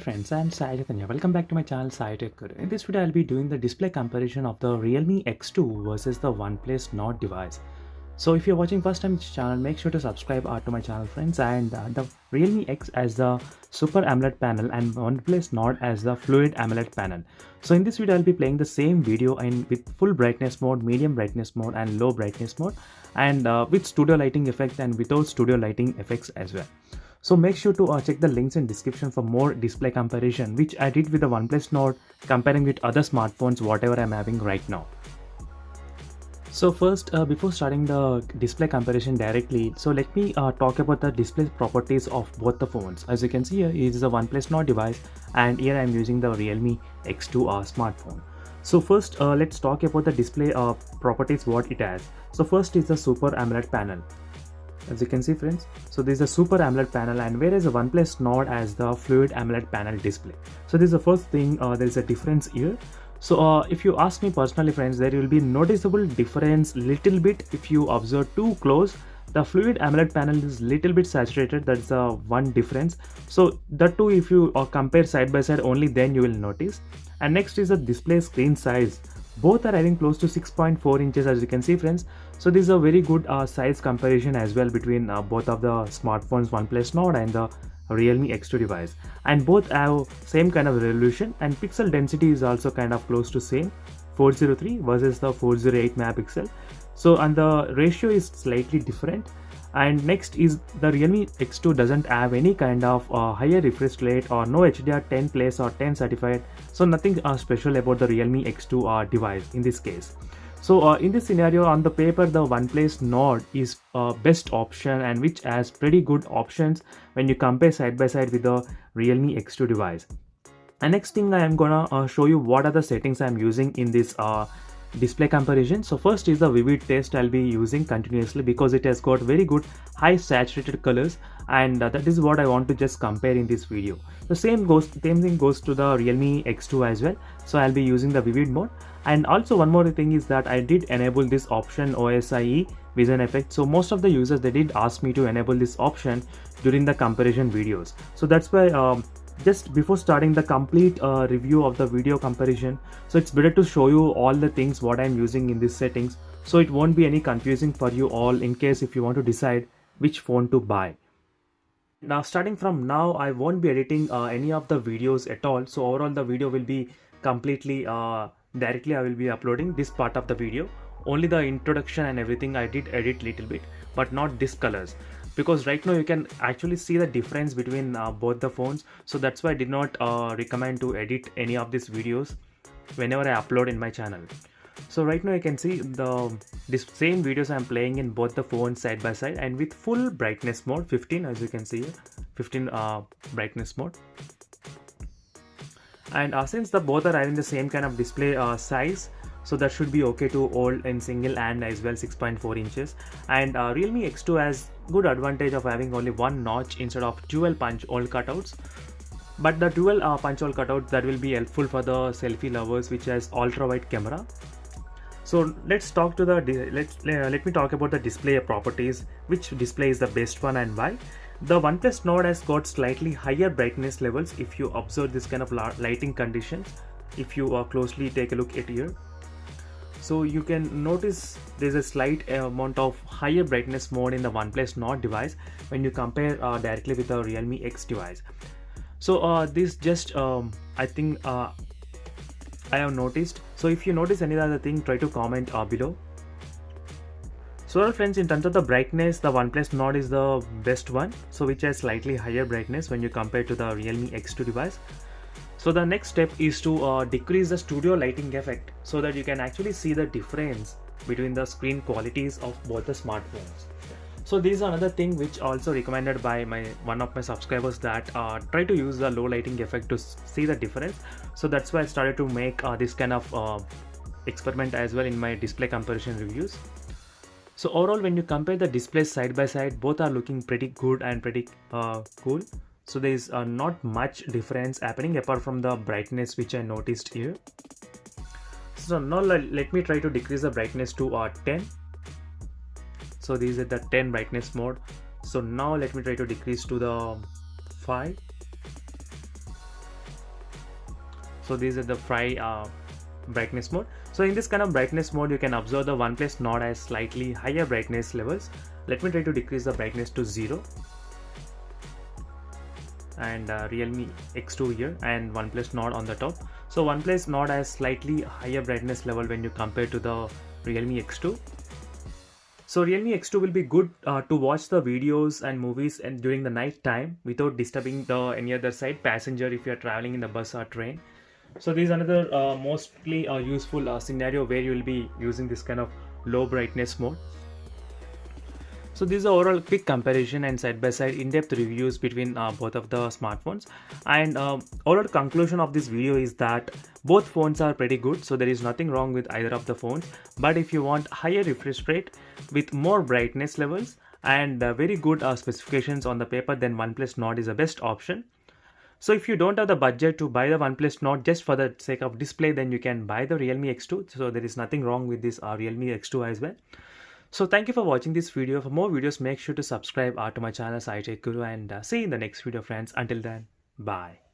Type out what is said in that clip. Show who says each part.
Speaker 1: friends, I am Sai Chaitanya. Welcome back to my channel Sai Tech Guru. In this video, I'll be doing the display comparison of the Realme X2 versus the OnePlus Nord device. So if you're watching first time this channel, make sure to subscribe to my channel friends, and the Realme X as the Super AMOLED panel and OnePlus Nord as the Fluid AMOLED panel. So in this video, I'll be playing the same video and with full brightness mode, medium brightness mode and low brightness mode, and with studio lighting effect and without studio lighting effects as well. So make sure to check the links in description for more display comparison, which I did with the OnePlus Nord comparing with other smartphones whatever I'm having right now. So first, before starting the display comparison directly, so let me talk about the display properties of both the phones. As you can see here, it is a OnePlus Nord device, and here I'm using the Realme X2 smartphone. So first, let's talk about the display properties, what it has. So first is the Super AMOLED panel. As you can see friends, so this is a Super AMOLED panel, and whereas the OnePlus Nord as the Fluid AMOLED panel display. So this is the first thing, there is a difference here. So if you ask me personally friends, there will be noticeable difference little bit if you observe too close. The Fluid AMOLED panel is little bit saturated, that's the one difference. So that too, if you compare side by side, only then you will notice. And next is the display screen size. Both are having close to 6.4 inches, as you can see friends. So this is a very good size comparison as well between both of the smartphones, OnePlus Nord and the Realme X2 device, and both have same kind of resolution, and pixel density is also kind of close to same, 403 versus the 408 megapixel. So and the ratio is slightly different. And next is the Realme X2 doesn't have any kind of higher refresh rate or no HDR10 Plus or 10 certified, so nothing special about the Realme X2 device in this case. So in this scenario, on the paper, the OnePlus Nord is best option, and which has pretty good options when you compare side by side with the Realme X2 device. And next thing, I am gonna show you what are the settings I am using in this display comparison. So first is the vivid test I'll be using continuously because it has got very good high saturated colors, and that is what I want to just compare in this video. The same thing goes to the Realme X2 as well. So I'll be using the vivid mode. And also one more thing is that I did enable this option OSIE vision effect. So most of the users, they did ask me to enable this option during the comparison videos. So that's why just before starting the complete review of the video comparison, so it's better to show you all the things what I'm using in these settings, so it won't be any confusing for you all in case if you want to decide which phone to buy. Now starting from now, I won't be editing any of the videos at all. So overall the video will be completely directly I will be uploading this part of the video. Only the introduction and everything I did edit little bit, but not this colors, because right now you can actually see the difference between both the phones. So that's why I did not recommend to edit any of these videos whenever I upload in my channel. So right now you can see this same videos I'm playing in both the phones side by side, and with full brightness mode 15, as you can see here, 15 brightness mode. And since the both are having the same kind of display size, so that should be okay to hold in single hand as well, 6.4 inches. And Realme X2 has good advantage of having only one notch instead of dual punch hole cutouts. But the dual punch hole cutout, that will be helpful for the selfie lovers which has ultra wide camera. So let's talk to the let me talk about the display properties, which display is the best one and why. The OnePlus Nord has got slightly higher brightness levels if you observe this kind of lighting conditions. If you closely take a look at here, so you can notice there's a slight amount of higher brightness mode in the OnePlus Nord device when you compare directly with the Realme X device. So this just I think I have noticed. So if you notice any other thing, try to comment below. So well friends, in terms of the brightness, the OnePlus Nord is the best one, so which has slightly higher brightness when you compare to the Realme X2 device. So the next step is to decrease the studio lighting effect, so that you can actually see the difference between the screen qualities of both the smartphones. So this is another thing which also recommended by one of my subscribers, that try to use the low lighting effect to see the difference. So that's why I started to make this kind of experiment as well in my display comparison reviews. So overall, when you compare the displays side by side, both are looking pretty good and pretty cool. So there is not much difference happening apart from the brightness which I noticed here. So now let me try to decrease the brightness to 10. So this is the 10 brightness mode. So now let me try to decrease to the 5. So these are the brightness mode. So in this kind of brightness mode, you can observe the OnePlus Nord has slightly higher brightness levels. Let me try to decrease the brightness to 0. And Realme X2 here and OnePlus Nord on the top. So OnePlus Nord has slightly higher brightness level when you compare to the Realme X2. So Realme X2 will be good to watch the videos and movies and during the night time without disturbing any other side passenger if you are traveling in the bus or train. So this is another mostly useful scenario where you will be using this kind of low brightness mode. So this is overall quick comparison and side-by-side in-depth reviews between both of the smartphones. And overall conclusion of this video is that both phones are pretty good. So there is nothing wrong with either of the phones. But if you want higher refresh rate with more brightness levels and very good specifications on the paper, then OnePlus Nord is the best option. So if you don't have the budget to buy the OnePlus Nord just for the sake of display, then you can buy the Realme X2. So there is nothing wrong with this Realme X2 as well. So thank you for watching this video. For more videos, make sure to subscribe to my channel, SciTech Guru, and see you in the next video, friends. Until then, bye.